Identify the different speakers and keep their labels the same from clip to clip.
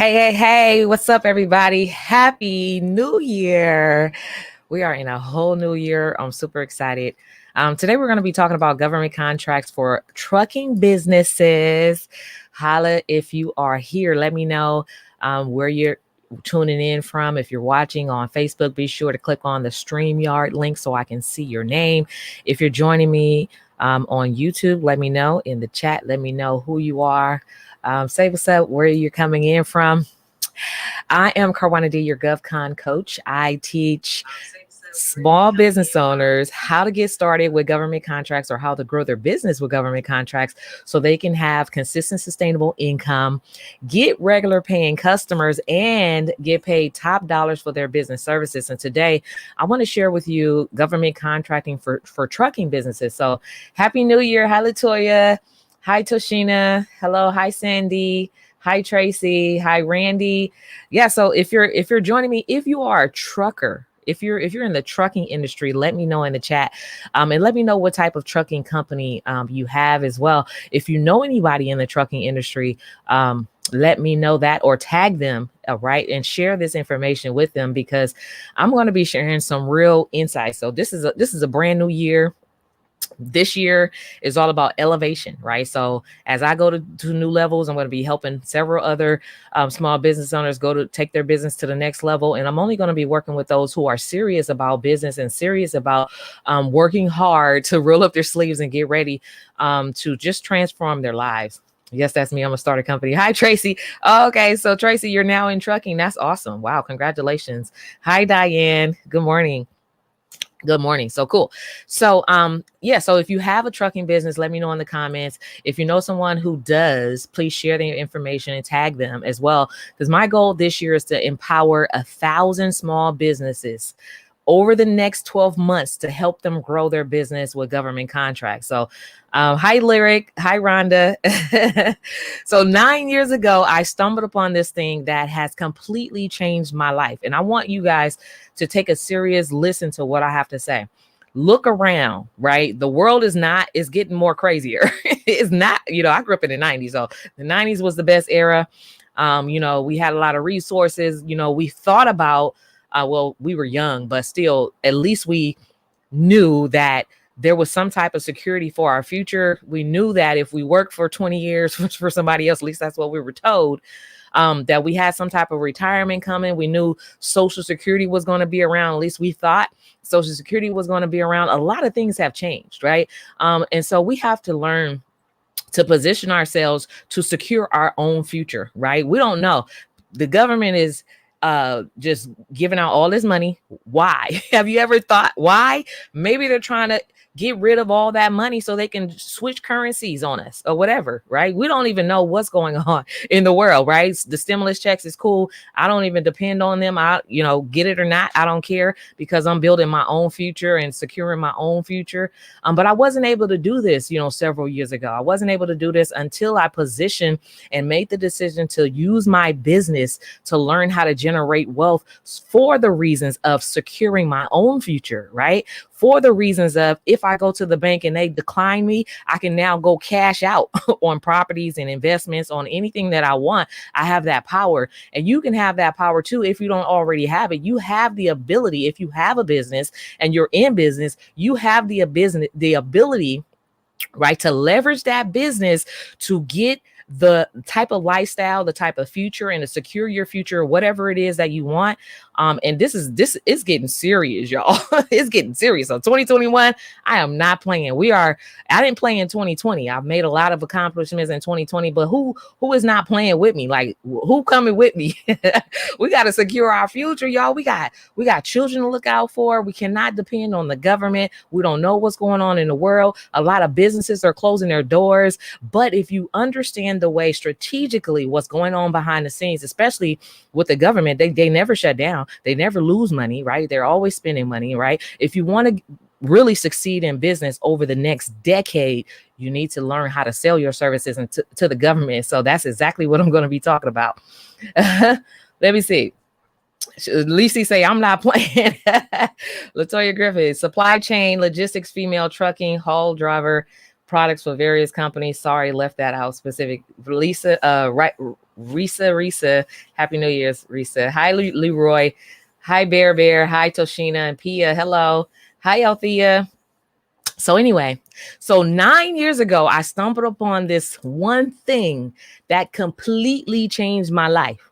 Speaker 1: Hey, what's up, everybody? Happy New Year. We are in a whole new year. I'm super excited. Today, we're going to be talking about government contracts for trucking businesses. Holla if you are here. Let me know where you're tuning in from. If you're watching on Facebook, be sure to click on the StreamYard link so I can see your name. If you're joining me on YouTube, let me know in the chat. Let me know who you are. Say what's up, where you're coming in from. I am Karwana D, your GovCon coach. I teach small business owners how to get started with government contracts or how to grow their business with government contracts so they can have consistent, sustainable income, get regular paying customers, and get paid top dollars for their business services. And today, I want to share with you government contracting for trucking businesses. So happy New Year. Hi, Latoya. Hi, Toshina. Hello. Hi, Sandy. Hi, Tracy. Hi, Randy. Yeah. So if you're joining me, if you are a trucker, if you're in the trucking industry, let me know in the chat, and let me know what type of trucking company you have as well. If you know anybody in the trucking industry, let me know that or tag them, right, and share this information with them because I'm going to be sharing some real insights. So this is a brand new year. This year is all about elevation, right? So as I go to new levels, I'm going to be helping several other small business owners go to take their business to the next level. And I'm only going to be working with those who are serious about business and serious about working hard to roll up their sleeves and get ready to just transform their lives. Yes, that's me. I'm gonna start a company. Hi, Tracy. Oh, okay, so Tracy, you're now in trucking. That's awesome. Wow, congratulations. Hi, Diane. Good morning. Good morning. So cool. So so if you have a trucking business, let me know in the comments. If you know someone who does, please share their information and tag them as well. Because my goal this year is to empower 1,000 small businesses over the next 12 months to help them grow their business with government contracts. So hi, Lyric. Hi, Rhonda. So 9 years ago, I stumbled upon this thing that has completely changed my life. And I want you guys to take a serious listen to what I have to say. Look around, right? The world is getting more crazier. It's not, I grew up in the 90s. So the 90s was the best era. We had a lot of resources. We thought about, we were young, but still, at least we knew that there was some type of security for our future. We knew that if we worked for 20 years for somebody else, at least that's what we were told, that we had some type of retirement coming. We knew Social Security was going to be around. At least we thought Social Security was going to be around. A lot of things have changed, right? And so we have to learn to position ourselves to secure our own future, right? We don't know. The government is just giving out all this money. Why? Have you ever thought why? Maybe they're trying to get rid of all that money so they can switch currencies on us or whatever, right? We don't even know what's going on in the world, right? The stimulus checks is cool. I don't even depend on them. Get it or not, I don't care because I'm building my own future and securing my own future. But I wasn't able to do this, several years ago. I wasn't able to do this until I positioned and made the decision to use my business to learn how to generate wealth for the reasons of securing my own future, right? For the reasons of if I go to the bank and they decline me, I can now go cash out on properties and investments on anything that I want. I have that power, and you can have that power too. If you don't already have it, you have the ability. If you have a business and you're in business, you have the ability, right, to leverage that business to get the type of lifestyle, the type of future, and to secure your future, whatever it is that you want. And this is getting serious, y'all. It's getting serious. So 2021, I am not playing. I didn't play in 2020. I've made a lot of accomplishments in 2020, but who is not playing with me? Like, who coming with me? We got to secure our future, y'all. We got children to look out for. We cannot depend on the government. We don't know what's going on in the world. A lot of businesses are closing their doors. But if you understand the way strategically what's going on behind the scenes, especially with the government, they never shut down. They never lose money, right? They're always spending money, right? If you want to really succeed in business over the next decade, you need to learn how to sell your services to the government. So that's exactly what I'm going to be talking about. Let me see. Lisi say, I'm not playing. Latoya Griffith, supply chain, logistics, female trucking, haul driver, products for various companies. Sorry, left that out specific. Lisa, Risa. Happy New Year's, Risa. Hi, Leroy. Hi, Bear. Hi, Toshina and Pia. Hello. Hi, Althea. So anyway, so 9 years ago, I stumbled upon this one thing that completely changed my life.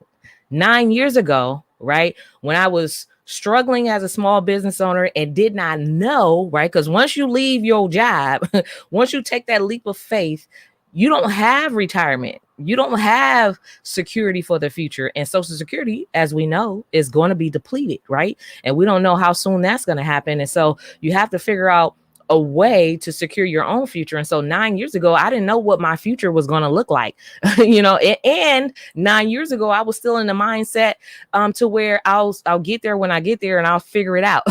Speaker 1: 9 years ago, right, when I was struggling as a small business owner and did not know, right, because once you leave your job, once you take that leap of faith, you don't have retirement. You don't have security for the future. And Social Security, as we know, is going to be depleted, right? And we don't know how soon that's going to happen. And so you have to figure out a way to secure your own future. And so 9 years ago, I didn't know what my future was going to look like, and 9 years ago, I was still in the mindset to where I'll get there when I get there and I'll figure it out.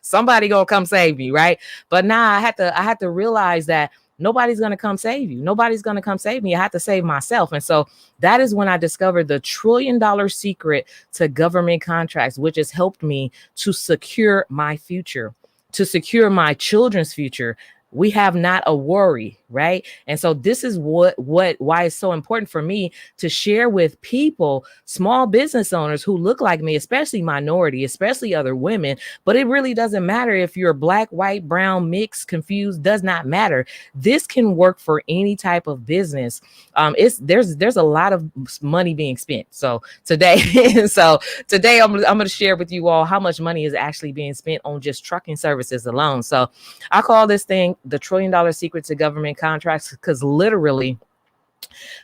Speaker 1: Somebody gonna come save me, right? But now I had to realize that nobody's going to come save you. Nobody's going to come save me. I have to save myself. And so that is when I discovered the $1 trillion secret to government contracts, which has helped me to secure my future, to secure my children's future. We have not a worry, right? And so this is why it's so important for me to share with people, small business owners who look like me, especially minority, especially other women. But it really doesn't matter if you're black, white, brown, mixed, confused, does not matter. This can work for any type of business. There's a lot of money being spent. So today I'm going to share with you all how much money is actually being spent on just trucking services alone. So I call this thing the $1 trillion secret to government contracts, because literally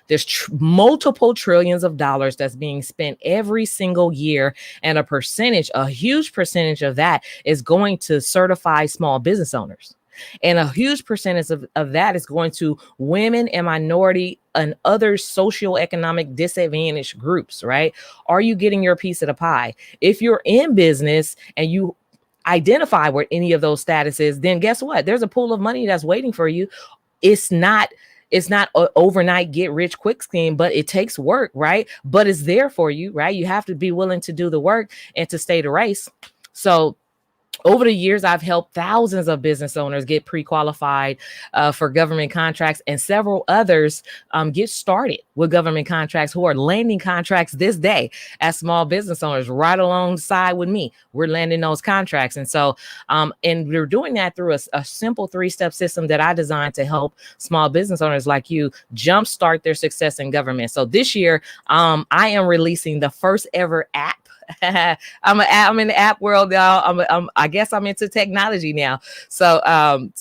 Speaker 1: there's multiple trillions of dollars that's being spent every single year. And a huge percentage of that is going to certify small business owners. And a huge percentage of that is going to women and minority and other socioeconomic disadvantaged groups, right? Are you getting your piece of the pie? If you're in business and you identify with any of those statuses, then guess what? There's a pool of money that's waiting for you. It's not an overnight get rich quick scheme, but it takes work, right? But it's there for you, right? You have to be willing to do the work and to stay the race. So over the years, I've helped thousands of business owners get pre-qualified for government contracts, and several others get started with government contracts who are landing contracts this day as small business owners right alongside with me. We're landing those contracts. And so, and we're doing that through a simple 3-step system that I designed to help small business owners like you jumpstart their success in government. So this year, I am releasing the first ever app. I'm in the app world, y'all. I guess I'm into technology now. So I'm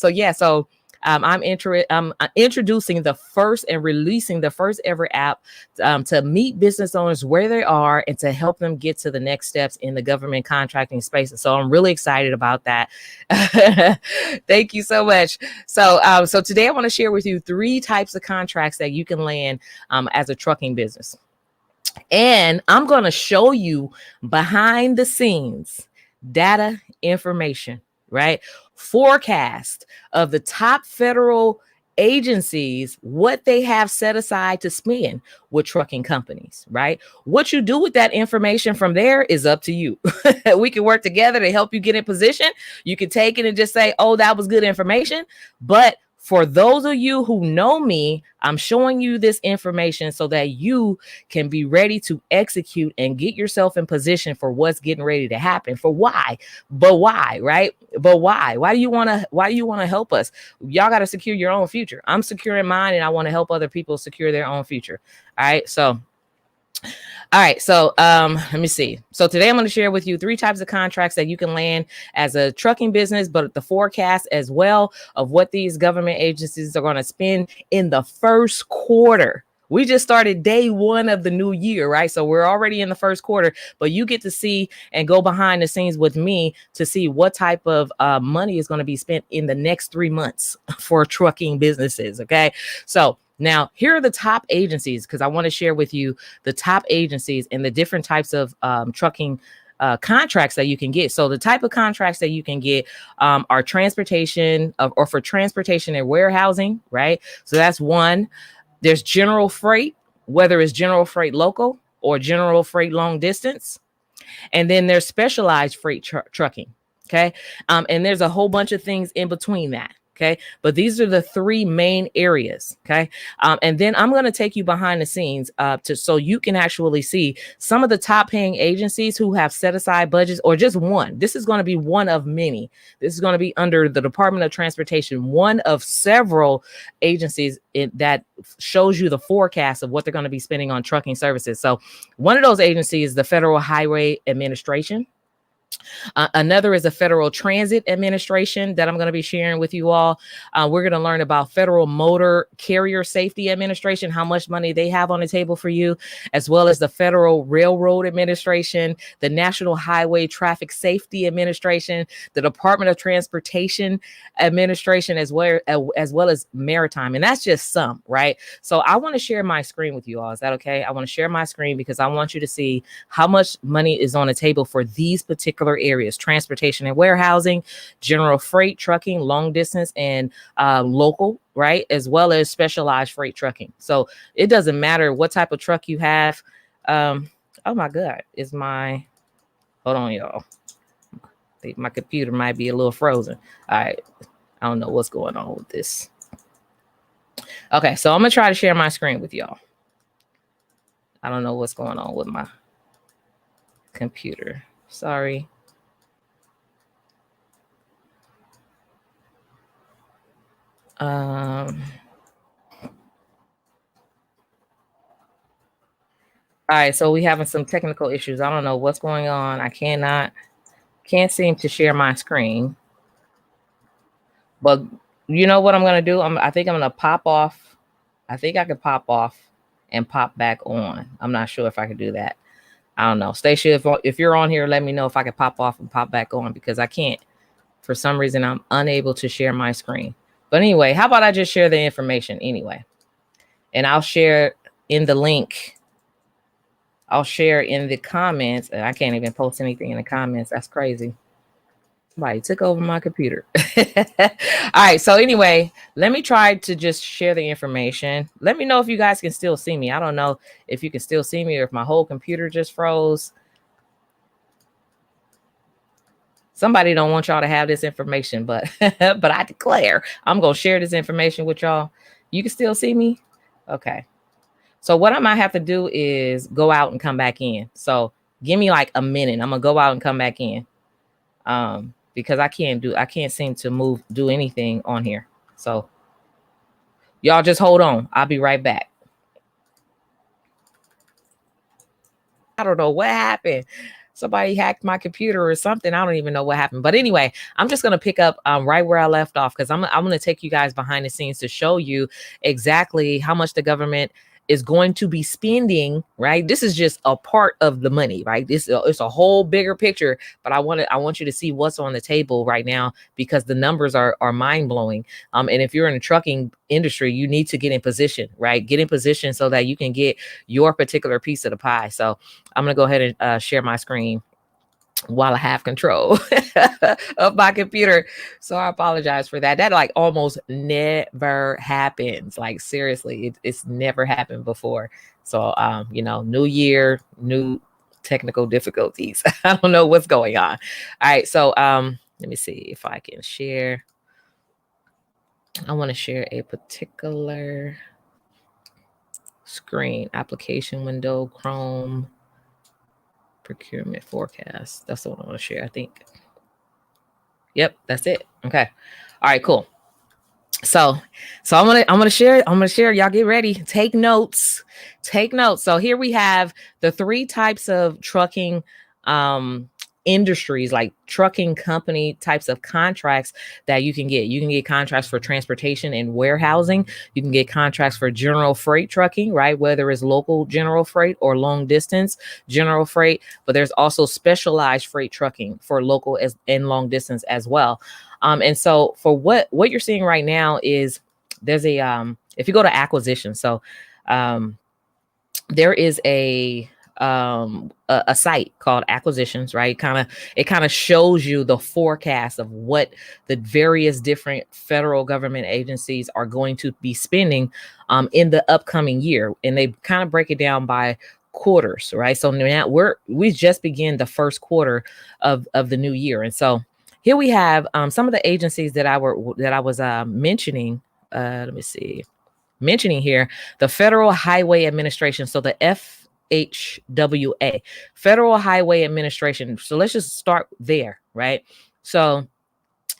Speaker 1: introducing the first and releasing the first ever app to meet business owners where they are and to help them get to the next steps in the government contracting space. So I'm really excited about that. Thank you so much. So today I want to share with you 3 types of contracts that you can land as a trucking business. And I'm going to show you behind the scenes data information, right? Forecast of the top federal agencies, what they have set aside to spend with trucking companies, right? What you do with that information from there is up to you. We can work together to help you get in position. You can take it and just say, oh, that was good information. But for those of you who know me, I'm showing you this information so that you can be ready to execute and get yourself in position for what's getting ready to happen. For why? But why, right? But why? Why do you want to help us? Y'all got to secure your own future. I'm securing mine, and I want to help other people secure their own future. All right. So let me see. So today I'm going to share with you 3 types of contracts that you can land as a trucking business, but the forecast as well of what these government agencies are going to spend in the first quarter. We just started day 1 of the new year, right? So we're already in the first quarter, but you get to see and go behind the scenes with me to see what type of money is going to be spent in the next 3 months for trucking businesses. Okay. So now, here are the top agencies, because I want to share with you the top agencies and the different types of trucking contracts that you can get. So the type of contracts that you can get are transportation or for transportation and warehousing, right? So that's one. There's general freight, whether it's general freight local or general freight long distance. And then there's specialized freight trucking. Okay. And there's a whole bunch of things in between that. Okay. But these are the three main areas. Okay. And then I'm going to take you behind the scenes so you can actually see some of the top paying agencies who have set aside budgets, or just one. This is going to be one of many. This is going to be under the Department of Transportation, one of several agencies that shows you the forecast of what they're going to be spending on trucking services. So one of those agencies is the Federal Highway Administration. Another is the Federal Transit Administration that I'm going to be sharing with you all. We're going to learn about Federal Motor Carrier Safety Administration, how much money they have on the table for you, as well as the Federal Railroad Administration, the National Highway Traffic Safety Administration, the Department of Transportation Administration, as well as Maritime. And that's just some, right? So I want to share my screen with you all. Is that okay? I want to share my screen because I want you to see how much money is on the table for these particular areas: transportation and warehousing, general freight trucking, long distance and local, right? As well as specialized freight trucking. So it doesn't matter what type of truck you have. Oh my God, hold on, y'all. I think my computer might be a little frozen. All right. I don't know what's going on with this. Okay, so I'm gonna try to share my screen with y'all. I don't know what's going on with my computer. Sorry. All right, so we having some technical issues. I don't know what's going on. I can't seem to share my screen. But you know what I'm gonna do? I think I'm gonna pop off. I think I could pop off and pop back on. I'm not sure if I could do that. I don't know. Stacia, if you're on here, let me know if I could pop off and pop back on, because I can't. For some reason, I'm unable to share my screen. But anyway, how about I just share the information anyway? And I'll share in the link. I'll share in the comments. And I can't even post anything in the comments. That's crazy. Somebody took over my computer. All right. So anyway, let me try to just share the information. Let me know if you guys can still see me. I don't know if you can still see me or if my whole computer just froze. Somebody don't want y'all to have this information, but but I declare I'm going to share this information with y'all. You can still see me? Okay. So what I might have to do is go out and come back in. So give me like a minute. I'm going to go out and come back in. Because I can't seem to do anything on here. So y'all just hold on. I'll be right back. I don't know what happened. Somebody hacked my computer or something. I don't even know what happened. But anyway, I'm just going to pick up right where I left off, because I'm going to take you guys behind the scenes to show you exactly how much the government is going to be spending, right? This is just a part of the money, right? It's a whole bigger picture, but I want you to see what's on the table right now, because the numbers are mind-blowing. And if you're in the trucking industry, you need to get in position, right? Get in position so that you can get your particular piece of the pie. So I'm going to go ahead and share my screen while I have control of my computer. So I apologize for that. That like almost never happens. Like seriously, it's never happened before. So, new year, new technical difficulties. I don't know what's going on. All right. So, let me see if I can share. I want to share a particular screen, application window, Chrome, procurement forecast. That's the one I want to share, I think. Yep, that's it. Okay. All right, cool. So I'm gonna share. Y'all get ready. Take notes. So here we have the three types of trucking industries, like trucking company types of contracts that you can get. You can get contracts for transportation and warehousing. You can get contracts for general freight trucking, right? Whether it's local general freight or long distance general freight. But there's also specialized freight trucking for local and long distance as well. And so for what you're seeing right now is there's if you go to acquisition, so there is a site called Acquisitions, right? It kind of shows you the forecast of what the various different federal government agencies are going to be spending in the upcoming year, and they kind of break it down by quarters, right? So now we just began the first quarter of the new year, and so here we have some of the agencies that I was mentioning. Let me see. Mentioning here the Federal Highway Administration. So the FHWA, Federal Highway Administration. So let's just start there, right? So,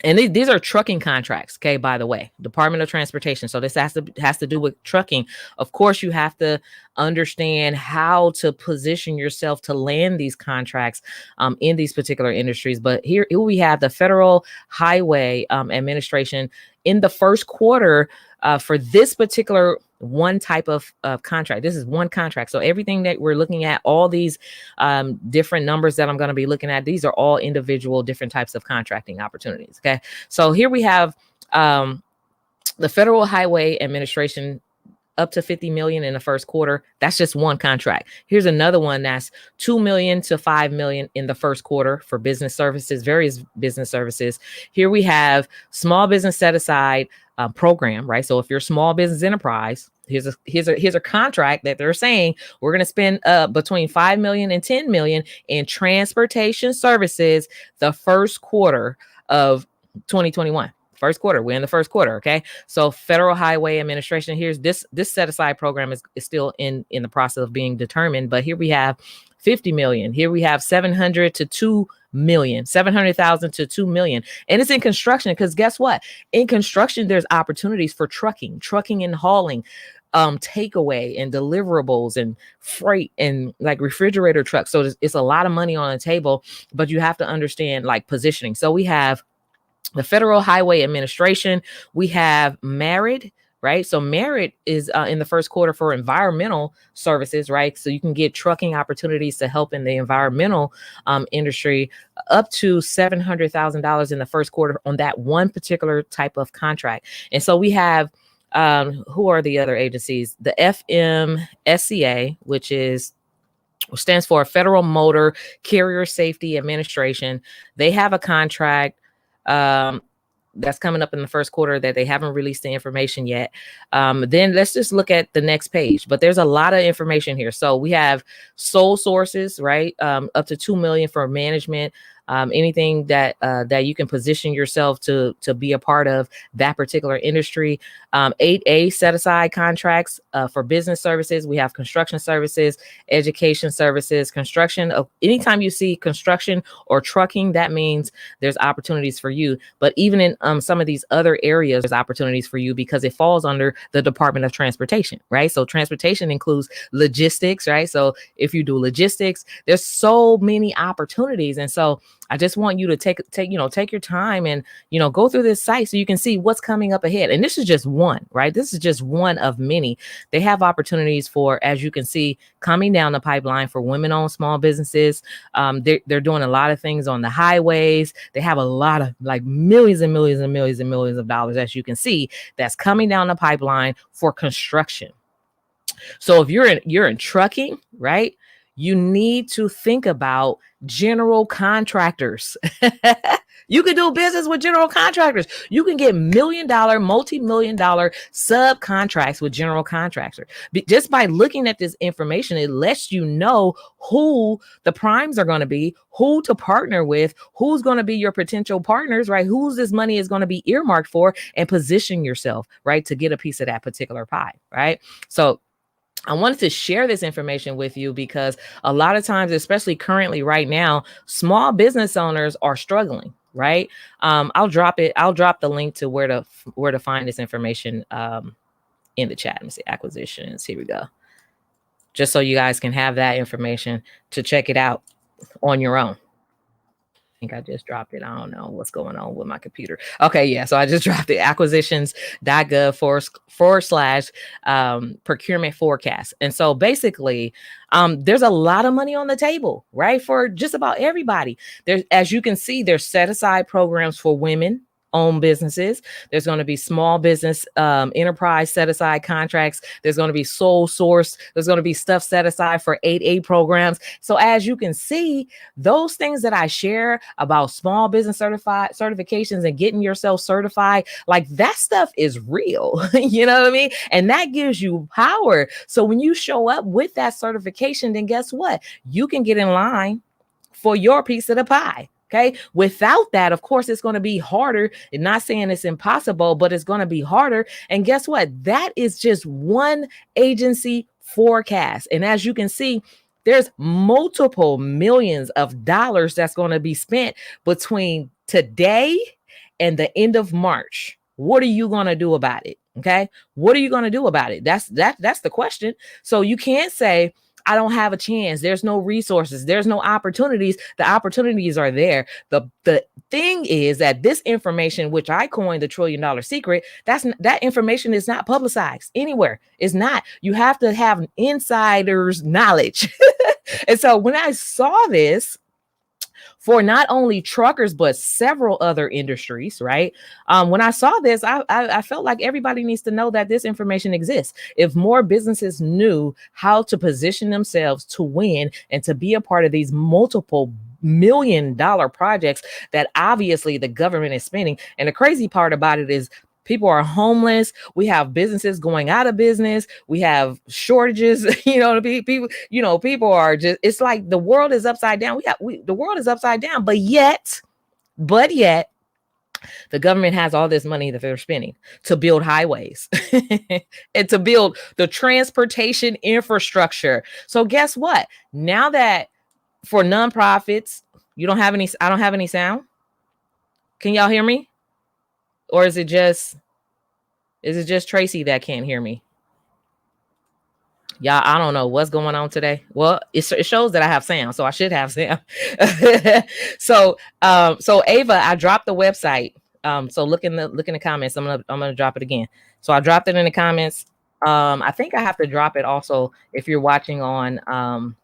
Speaker 1: and these are trucking contracts, okay, by the way, Department of Transportation. So this has to do with trucking. Of course, you have to understand how to position yourself to land these contracts in these particular industries. But here we have the Federal Highway Administration in the first quarter for this particular one type of contract. This is one contract. So everything that we're looking at, all these different numbers that I'm going to be looking at, these are all individual different types of contracting opportunities. Okay. So here we have the Federal Highway Administration up to 50 million in the first quarter. That's just one contract. Here's another one that's 2 million to 5 million in the first quarter for business services, various business services. Here we have small business set aside program, right? So if you're a small business enterprise, here's a contract that they're saying we're going to spend between 5 million and 10 million in transportation services the first quarter of 2021. First quarter, we're in the first quarter. Okay. So Federal Highway Administration, here's this set aside program is still in the process of being determined. But here we have 50 million. Here we have 700 to 2 million, 700,000 to 2 million. And it's in construction because guess what? In construction, there's opportunities for trucking and hauling, takeaway and deliverables and freight and like refrigerator trucks. So it's a lot of money on the table, but you have to understand like positioning. So we have the Federal Highway Administration. We have Merit, right? So Merit is in the first quarter for environmental services, right? So you can get trucking opportunities to help in the environmental industry up to $700,000 in the first quarter on that one particular type of contract. And so we have, who are the other agencies? The FMSCA, which stands for Federal Motor Carrier Safety Administration. They have a contract that's coming up in the first quarter that they haven't released the information yet. Then let's just look at the next page. But there's a lot of information here. So we have sole sources, right? Up to 2 million for management. Anything that you can position yourself to be a part of that particular industry. 8A set aside contracts for business services. We have construction services, education services, construction. Anytime you see construction or trucking, that means there's opportunities for you. But even in some of these other areas, there's opportunities for you because it falls under the Department of Transportation, right? So transportation includes logistics, right? So if you do logistics, there's so many opportunities. And so I just want you to take your time and, go through this site so you can see what's coming up ahead. And this is just one, right? This is just one of many. They have opportunities for, as you can see, coming down the pipeline for women-owned small businesses. They're doing a lot of things on the highways. They have a lot of like millions and millions and millions and millions of dollars, as you can see, that's coming down the pipeline for construction. So if you're in trucking, right? You need to think about general contractors. You can do business with general contractors. You can get multi-million-dollar subcontracts with general contractors. Just by looking at this information, it lets you know who the primes are going to be, who to partner with, who's going to be your potential partners, right? Who's this money is going to be earmarked for, and position yourself, right, to get a piece of that particular pie, right? So I wanted to share this information with you because a lot of times, especially currently right now, small business owners are struggling, right? I'll drop the link to where to find this information in the chat. Let me see, acquisitions. Here we go. Just so you guys can have that information to check it out on your own. I think I just dropped it. I don't know what's going on with my computer. Okay, yeah. So I just dropped it. Acquisitions.gov / procurement forecast. And so basically, there's a lot of money on the table, right? For just about everybody. There's, as you can see, there's set aside programs for women own businesses. There's going to be small business enterprise set aside contracts. There's going to be sole source. There's going to be stuff set aside for 8A programs. So as you can see, those things that I share about small business certifications and getting yourself certified, like that stuff is real. You know what I mean? And that gives you power. So when you show up with that certification, then guess what? You can get in line for your piece of the pie. Okay. Without that, of course, it's going to be harder. And not saying it's impossible, but it's going to be harder. And guess what? That is just one agency forecast. And as you can see, there's multiple millions of dollars that's going to be spent between today and the end of March. What are you going to do about it? Okay. What are you going to do about it? That's the question. So you can't say, I don't have a chance. There's no resources. There's no opportunities. The opportunities are there. The thing is that this information, which I coined the $1 trillion secret, that information is not publicized anywhere. It's not. You have to have insiders knowledge. And so when I saw this, for not only truckers, but several other industries, right? When I saw this, I felt like everybody needs to know that this information exists. If more businesses knew how to position themselves to win and to be a part of these multiple $1 million projects that obviously the government is spending. And the crazy part about it is people are homeless. We have businesses going out of business. We have shortages. People are just, it's like the world is upside down. The world is upside down, but yet, the government has all this money that they're spending to build highways and to build the transportation infrastructure. So guess what? Now that for nonprofits, I don't have any sound. Can y'all hear me? Or is it just Tracy that can't hear me? Y'all, I don't know what's going on today. Well, it shows that I have sound, so I should have sound. So Ava, I dropped the website. So look in the comments. I'm gonna drop it again. So I dropped it in the comments. I think I have to drop it also if you're watching on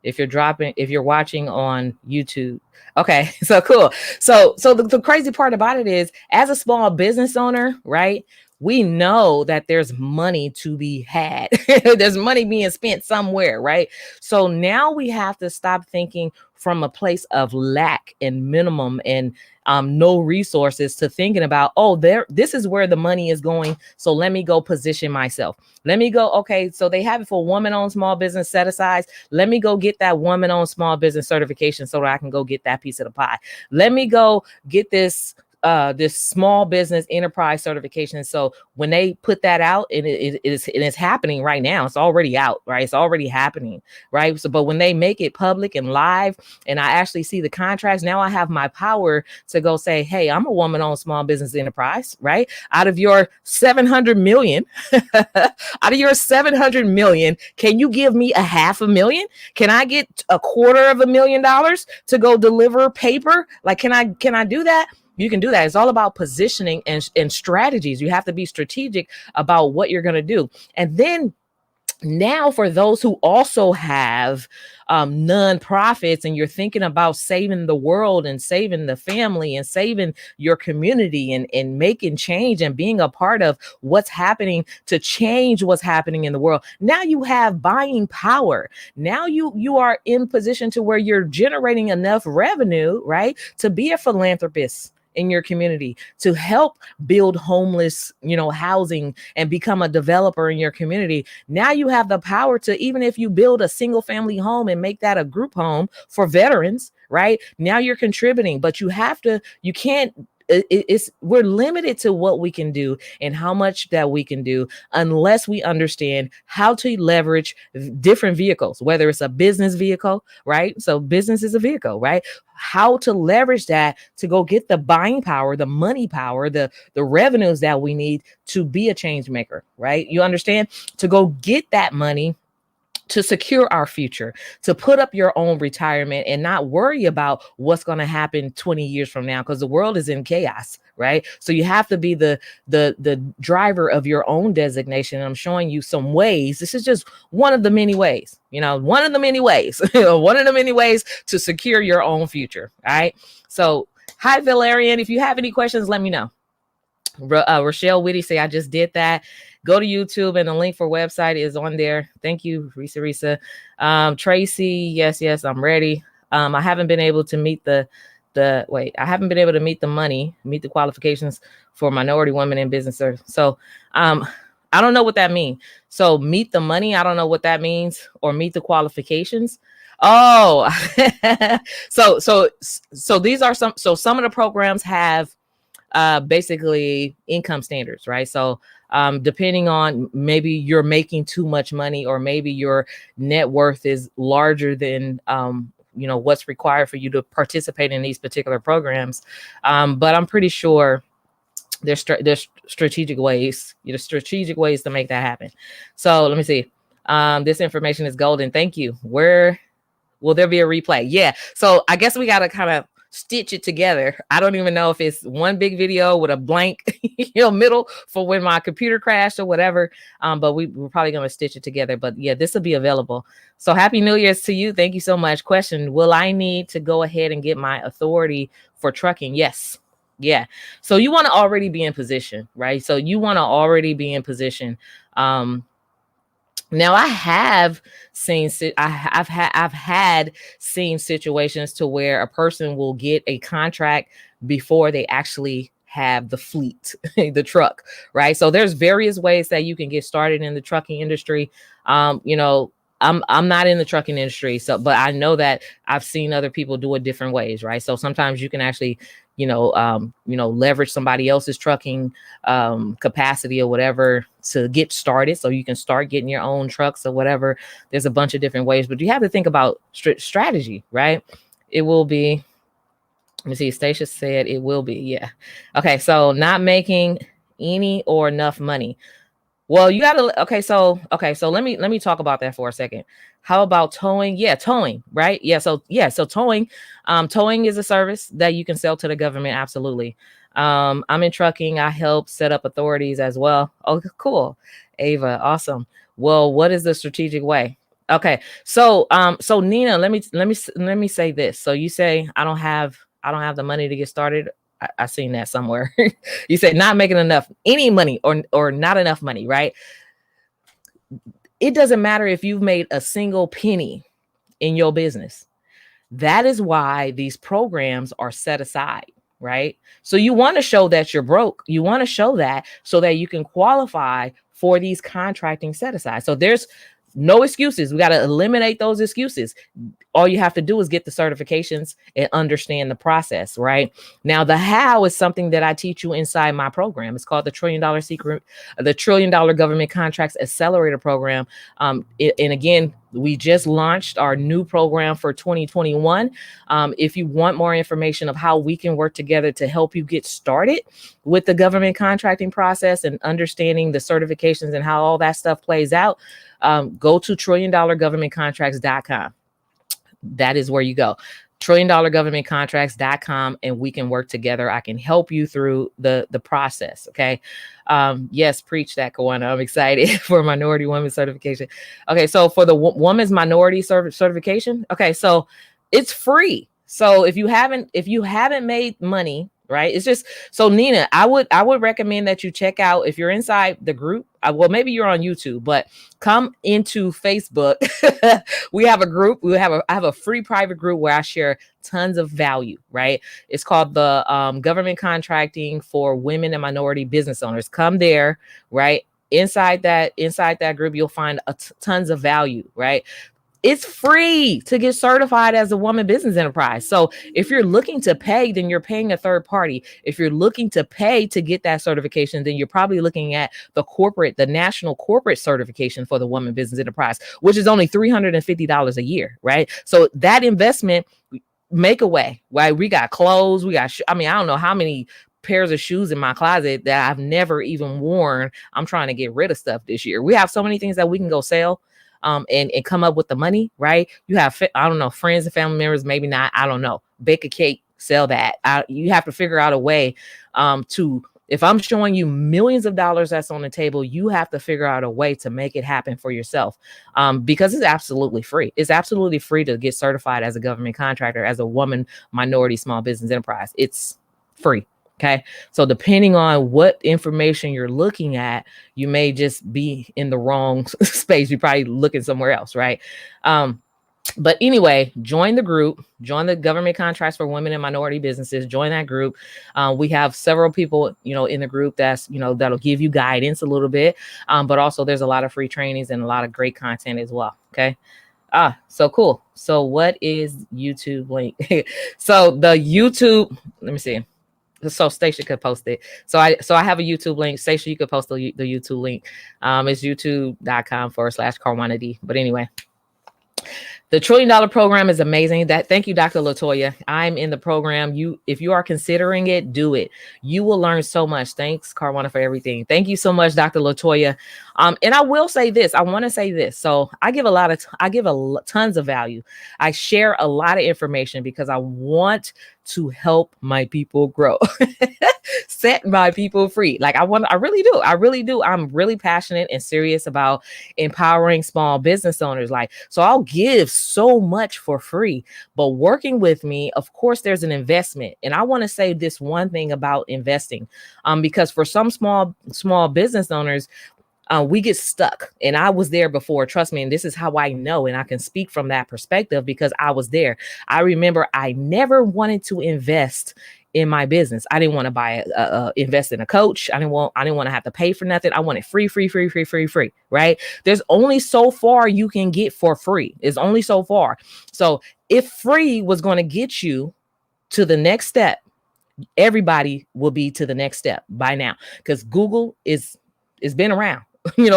Speaker 1: if you're watching on YouTube. Okay, so cool. So the crazy part about it is, as a small business owner, right? We know that there's money to be had. There's money being spent somewhere, right? So now we have to stop thinking from a place of lack and minimum and no resources to thinking about, this is where the money is going. So let me go position myself. Let me go. Okay, so they have it for woman-owned small business set aside. Let me go get that woman-owned small business certification so that I can go get that piece of the pie. Let me go get this small business enterprise certification. So when they put that out, and it's happening right now, it's already out, right? It's already happening, right? So, but when they make it public and live, and I actually see the contracts, now I have my power to go say, hey, I'm a woman-owned small business enterprise, right? Out of your 700 million, can you give me $500,000? Can I get $250,000 to go deliver paper? Like, can I do that? You can do that. It's all about positioning and strategies. You have to be strategic about what you're going to do. And then now for those who also have nonprofits, and you're thinking about saving the world and saving the family and saving your community and making change and being a part of what's happening to change what's happening in the world. Now you have buying power. Now you are in position to where you're generating enough revenue, right, to be a philanthropist in your community, to help build homeless, housing, and become a developer in your community. Now you have the power to, even if you build a single family home and make that a group home for veterans, right? Now you're contributing, but we're limited to what we can do and how much that we can do unless we understand how to leverage different vehicles, whether it's a business vehicle, right? So business is a vehicle, right? How to leverage that to go get the buying power, the money power, the revenues that we need to be a change maker, right? You understand? To go get that money, to secure our future, to put up your own retirement and not worry about what's going to happen 20 years from now, because the world is in chaos, right? So you have to be the driver of your own designation. And I'm showing you some ways. This is just one of the many ways, one of the many ways to secure your own future. All right. So hi, Valerian. If you have any questions, let me know. Rochelle Whitty say, I just did that. Go to YouTube and the link for website is on there. Thank you, Risa. Tracy, yes, I'm ready. I haven't been able to meet the qualifications for minority women in business. So I don't know what that means. So meet the money, I don't know what that means, or meet the qualifications. Oh, so these are some of the programs have basically income standards, right? So depending on, maybe you're making too much money, or maybe your net worth is larger than what's required for you to participate in these particular programs. But I'm pretty sure there's strategic ways, strategic ways to make that happen. So let me see. This information is golden. Thank you. Where will there be a replay? Yeah. So I guess we got to kind of stitch it together. I don't even know if it's one big video with a blank, middle for when my computer crashed or whatever. But we're probably going to stitch it together. But yeah, this will be available. So happy New Year's to you. Thank you so much. Question: will I need to go ahead and get my authority for trucking? Yes. Yeah. So you want to already be in position, right? So you want to already be in position. Now I have seen, I've had seen situations to where a person will get a contract before they actually have the fleet, the truck, right? So there's various ways that you can get started in the trucking industry. I'm not in the trucking industry, but I know that I've seen other people do it different ways, right? So sometimes you can actually, leverage somebody else's trucking capacity or whatever to get started, so you can start getting your own trucks or whatever. There's a bunch of different ways, but you have to think about strategy, right? It will be. Let me see. Stacia said it will be. Yeah. Okay. So not making any or enough money. Well, you gotta. Okay, so let me talk about that for a second. How about towing? Yeah, towing, right? So towing, towing is a service that you can sell to the government. Absolutely. I'm in trucking. I help set up authorities as well. Oh, cool, Ava, awesome. Well, what is the strategic way? Okay, so Nina, let me say this. So you say I don't have the money to get started. I seen that somewhere. You said not making enough, any money, or not enough money, right? It doesn't matter if you've made a single penny in your business. That is why these programs are set aside, right? So you want to show that you're broke. You want to show that so that you can qualify for these contracting set aside. So there's no excuses. We got to eliminate those excuses. All you have to do is get the certifications and understand the process, right? Now, the how is something that I teach you inside my program. It's called the $1 Trillion Government Contracts Accelerator Program. And again, we just launched our new program for 2021. If you want more information of how we can work together to help you get started with the government contracting process and understanding the certifications and how all that stuff plays out, go to $1 trillion-governmentcontracts.com. That is where you go. $1 trillion-governmentcontracts.com, and we can work together. I can help you through the process. Okay. Yes, preach that, Kawana. I'm excited for minority women certification. Okay, so for the woman's minority certification, okay, so it's free. So if you haven't made money, right? It's just, so Nina, I would recommend that you check out, if you're inside the group, well, maybe you're on YouTube, but come into Facebook. We have a group. I have a free private group where I share tons of value, right? It's called the Government Contracting for Women and Minority Business Owners. Come there, right? Inside that group, you'll find tons of value, right? It's free to get certified as a woman business enterprise. So if you're looking to pay, then you're paying a third party. If you're looking to pay to get that certification, then you're probably looking at the national corporate certification for the woman business enterprise, which is only $350 a year, right? So that investment, make a way, right? We got clothes, I don't know how many pairs of shoes in my closet that I've never even worn. I'm trying to get rid of stuff this year. We have so many things that we can go sell. And come up with the money, right? You have, I don't know, friends and family members, maybe not, I don't know, bake a cake, sell that. You have to figure out a way if I'm showing you millions of dollars that's on the table, you have to figure out a way to make it happen for yourself, because it's absolutely free. It's absolutely free to get certified as a government contractor, as a woman minority small business enterprise. It's free. Okay. So depending on what information you're looking at, you may just be in the wrong space. You're probably looking somewhere else. Right. But anyway, join the group, join the Government Contracts for Women and Minority Businesses, join that group. We have several people, in the group that'll give you guidance a little bit. But also there's a lot of free trainings and a lot of great content as well. Okay. So cool. So what is YouTube link? So the YouTube, let me see. So Stacia could post it. So I have a YouTube link. Stacia, you could post the YouTube link. It's youtube.com/Carwanity. But anyway, the $1 trillion program is amazing. Thank you, Dr. Latoya. I'm in the program. If you are considering it, do it. You will learn so much. Thanks, Carwana, for everything. Thank you so much, Dr. Latoya. And I will say this. I want to say this. So I give tons of value. I share a lot of information because I want to help my people grow. Set my people free. Like I really do. I'm really passionate and serious about empowering small business owners. Like, so I'll give so much for free, but working with me, of course, there's an investment. And I want to say this one thing about investing, because for some small business owners, we get stuck. And I was there before. Trust me. And this is how I know. And I can speak from that perspective because I was there. I remember I never wanted to invest in my business. I didn't want to invest in a coach. I didn't want to have to pay for nothing. I wanted free, right? There's only so far you can get for free. It's only so far. So if free was going to get you to the next step, everybody will be to the next step by now, because Google is been around,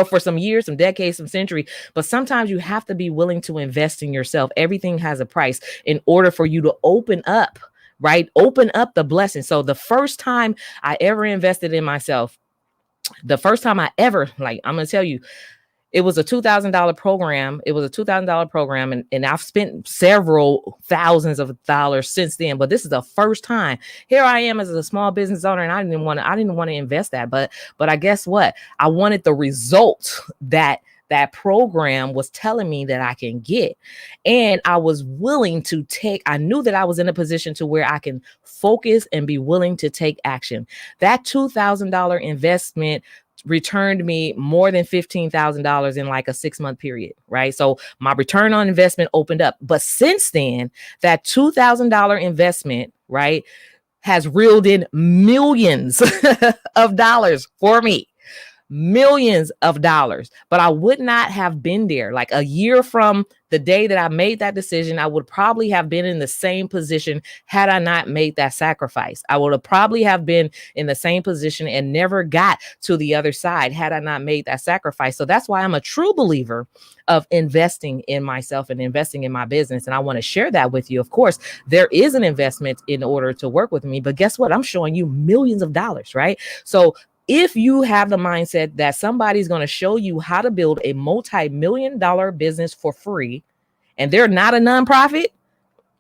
Speaker 1: for some years, some decades, some century. But sometimes you have to be willing to invest in yourself. Everything has a price in order for you to open up, right? Open up the blessing. So the first time I ever invested in myself, I'm going to tell you, it was a $2,000 program. It was a $2,000 program. And I've spent several thousands of dollars since then. But this is the first time. Here I am as a small business owner, and I didn't want to invest that. But I guess what? I wanted the results that program was telling me that I can get. And I was willing to I knew that I was in a position to where I can focus and be willing to take action. That $2,000 investment returned me more than $15,000 in like a 6-month period, right? So my return on investment opened up. But since then, that $2,000 investment, right, has reeled in millions of dollars for me. Millions of dollars. But I would not have been there. Like a year from the day that I made that decision, I would probably have been in the same position had I not made that sacrifice. I would have probably have been in the same position and never got to the other side had I not made that sacrifice. So that's why I'm a true believer of investing in myself and investing in my business. And I want to share that with you. Of course, there is an investment in order to work with me, but guess what? I'm showing you millions of dollars, right? So if you have the mindset that somebody's going to show you how to build a multi-million-dollar business for free, and they're not a nonprofit,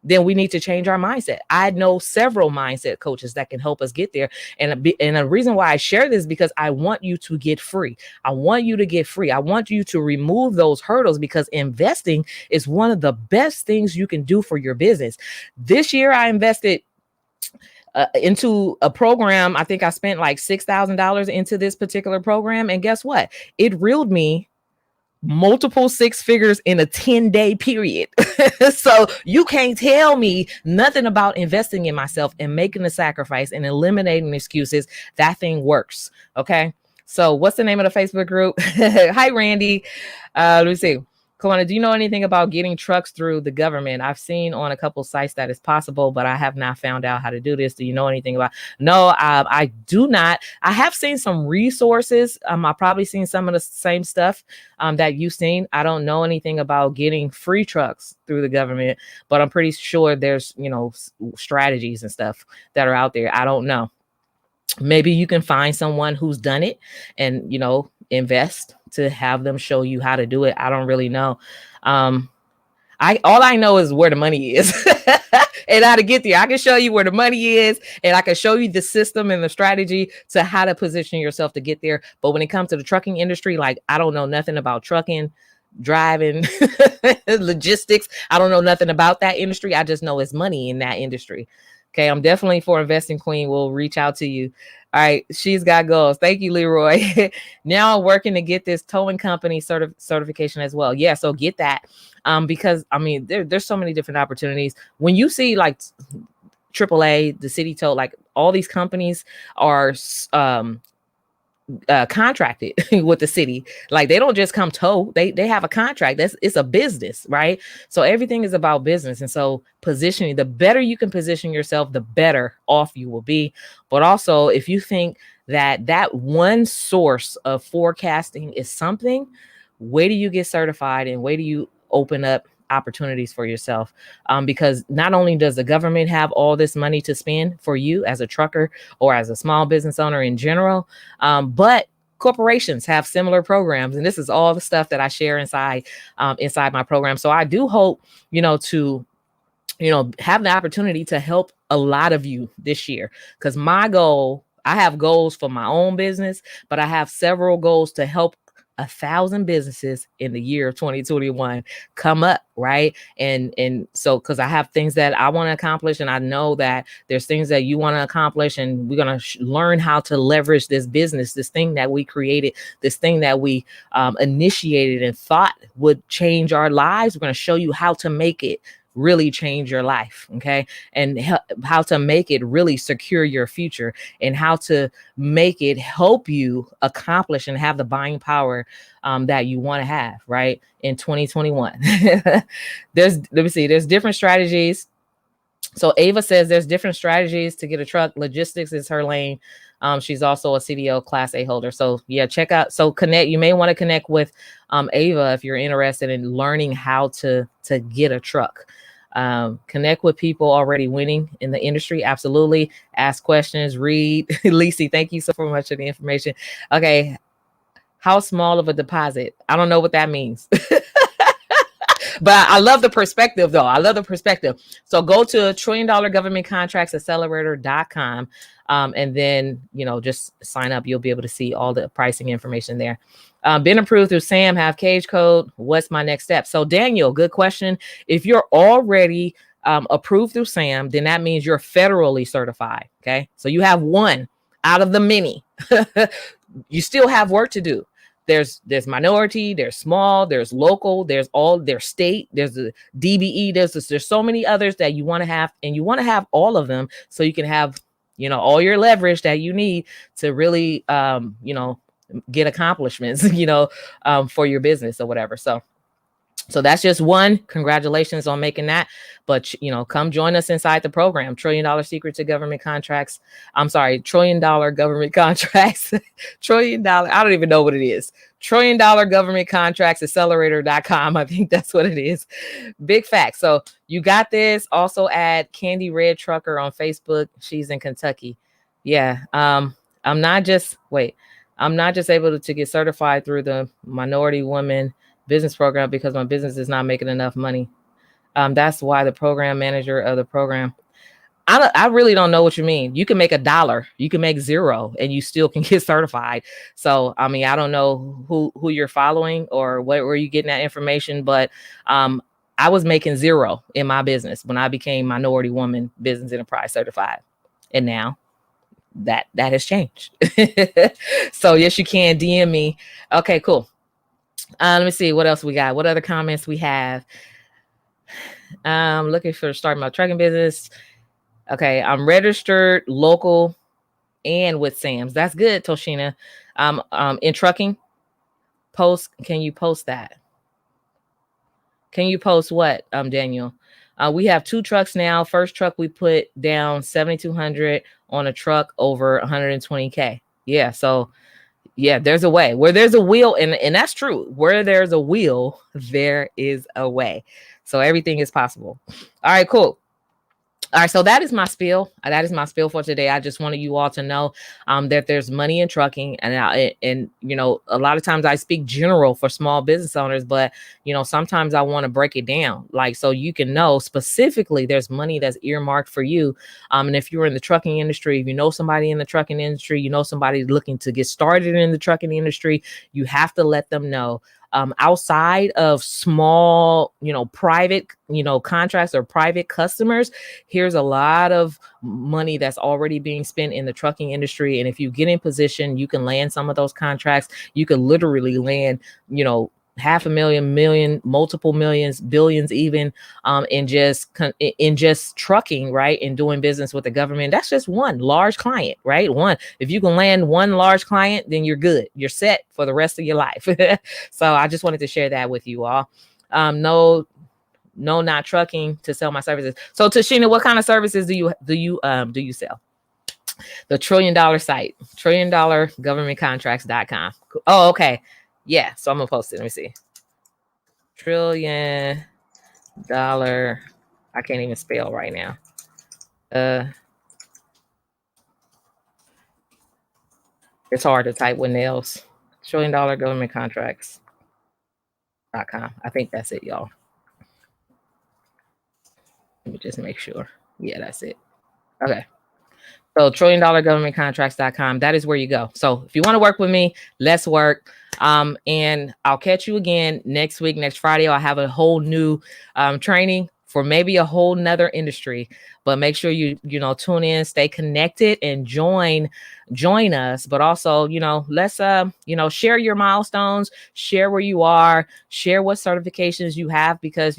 Speaker 1: then we need to change our mindset. I know several mindset coaches that can help us get there. And the reason why I share this is because I want you to get free. I want you to get free. I want you to remove those hurdles, because investing is one of the best things you can do for your business. This year, I invested into a program. I think I spent like $6,000 into this particular program. And guess what? It reeled me multiple 6 figures in a 10-day period. So you can't tell me nothing about investing in myself and making a sacrifice and eliminating excuses. That thing works. Okay. So what's the name of the Facebook group? Hi, Randy. Let me see. Kawana, do you know anything about getting trucks through the government? I've seen on a couple sites that it's possible, but I have not found out how to do this. Do you know anything about? No, I do not. I have seen some resources. I've probably seen some of the same stuff that you've seen. I don't know anything about getting free trucks through the government, but I'm pretty sure there's, strategies and stuff that are out there. I don't know. Maybe you can find someone who's done it and, invest to have them show you how to do it. I don't really know. All I know is where the money is and how to get there. I can show you where the money is, and I can show you the system and the strategy to how to position yourself to get there. But when it comes to the trucking industry, like, I don't know nothing about trucking, driving, logistics. I don't know nothing about that industry. I just know it's money in that industry. Okay, I'm definitely for Investing Queen. We'll reach out to you. All right, she's got goals. Thank you, Leroy. Now I'm working to get this towing company certification as well. Yeah, so get that. Because there's so many different opportunities. When you see like AAA, the City Tow, like all these companies are contracted with the city. Like they don't just come tow. They have a contract. It's a business, right? So everything is about business. And so positioning, the better you can position yourself, the better off you will be. But also, if you think that one source of forecasting is something, wait till you get certified and wait till you open up opportunities for yourself, because not only does the government have all this money to spend for you as a trucker or as a small business owner in general, but corporations have similar programs, and this is all the stuff that I share inside my program. So I do hope to have the opportunity to help a lot of you this year, because I have goals for my own business, but I have several goals to help 1,000 businesses in the year of 2021 come up, right? And so, because I have things that I want to accomplish, and I know that there's things that you want to accomplish, and we're going to learn how to leverage this business, this thing that we created, this thing that we initiated and thought would change our lives. We're going to show you how to make it really change your life, okay? And how to make it really secure your future, and how to make it help you accomplish and have the buying power that you want to have, right? In 2021. Let me see, there's different strategies. So Ava says there's different strategies to get a truck. Logistics is her lane. She's also a CDL Class A holder. So yeah, check out. So you may want to connect with Ava if you're interested in learning how to get a truck. Connect with people already winning in the industry. Absolutely. Ask questions, read. Lisi, thank you so much for the information. Okay. How small of a deposit? I don't know what that means. But I love the perspective, though. I love the perspective. So go to $1,000,000governmentcontractsaccelerator.com, and then, just sign up. You'll be able to see all the pricing information there. Been approved through SAM, have cage code. What's my next step? So Daniel, good question. If you're already approved through SAM, then that means you're federally certified. Okay. So you have one out of the many. You still have work to do. There's minority, there's small, there's local, there's state, there's the DBE, there's so many others that you want to have, and you want to have all of them so you can have, all your leverage that you need to really, get accomplishments, for your business or whatever. So that's just one. Congratulations on making that. But, come join us inside the program. $1 trillion secret to government contracts. I'm sorry, $1 trillion government contracts. $1 trillion. I don't even know what it is. $1 trillion government contracts accelerator.com. I think that's what it is. Big fact. So you got this. Also add Candy Red Trucker on Facebook. She's in Kentucky. Yeah. I'm not just able to get certified through the Minority Woman Business Program because my business is not making enough money. That's why the program manager of the program. I really don't know what you mean. You can make $1, you can make $0, and you still can get certified. So, I mean, I don't know who you're following or where you getting that information, but I was making $0 in my business when I became Minority Woman Business Enterprise certified, and now that has changed. So yes, you can DM me. Okay, cool. Let me see what else we got. What other comments we have? Looking for starting my trucking business. Okay, I'm registered local and with Sam's. That's good, Toshina. In trucking, can you post that? Can you post what, Daniel? We have 2 trucks now. First truck we put down 7,200 on a truck over 120K. Yeah, so yeah, there's a way. Where there's a wheel, and that's true. Where there's a wheel, there is a way. So everything is possible. All right, cool. All right, so that is my spiel. That is my spiel for today. I just wanted you all to know that there's money in trucking, and a lot of times I speak general for small business owners, but sometimes I want to break it down, like so you can know specifically there's money that's earmarked for you. And if you're in the trucking industry, if you know somebody in the trucking industry, somebody looking to get started in the trucking industry, you have to let them know. Outside of small, private, contracts or private customers, here's a lot of money that's already being spent in the trucking industry. And if you get in position, you can land some of those contracts. You can literally land, $500,000, multiple millions, billions, even in just trucking, right? And doing business with the government. That's just one large client, right? One. If you can land one large client, then you're good. You're set for the rest of your life. So I just wanted to share that with you all. No, not trucking to sell my services. So Tashina, what kind of services do you sell? The $1 trillion site, $1 trillion governmentcontracts.com. Oh, okay. Yeah. So I'm gonna post it. Let me see. $1 trillion. I can't even spell right now. It's hard to type with nails. $1 trillion governmentcontracts.com. I think that's it, y'all. Let me just make sure. Yeah, that's it. Okay. So $1 trillion governmentcontracts.com. That is where you go. So if you want to work with me, let's work. And I'll catch you again next week. Next Friday, I'll have a whole new training for maybe a whole nother industry. But make sure you tune in, stay connected, and join us. But also, let's share your milestones, share where you are, share what certifications you have, because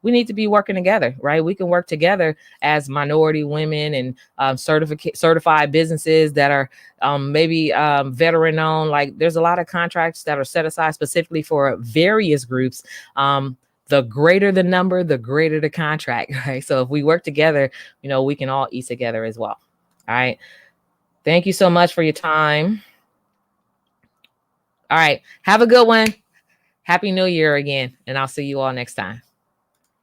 Speaker 1: we need to be working together, right? We can work together as minority women and certified businesses that are maybe veteran owned. Like, there's a lot of contracts that are set aside specifically for various groups. The greater the number, the greater the contract, right? So if we work together, we can all eat together as well. All right. Thank you so much for your time. All right. Have a good one. Happy New Year again. And I'll see you all next time.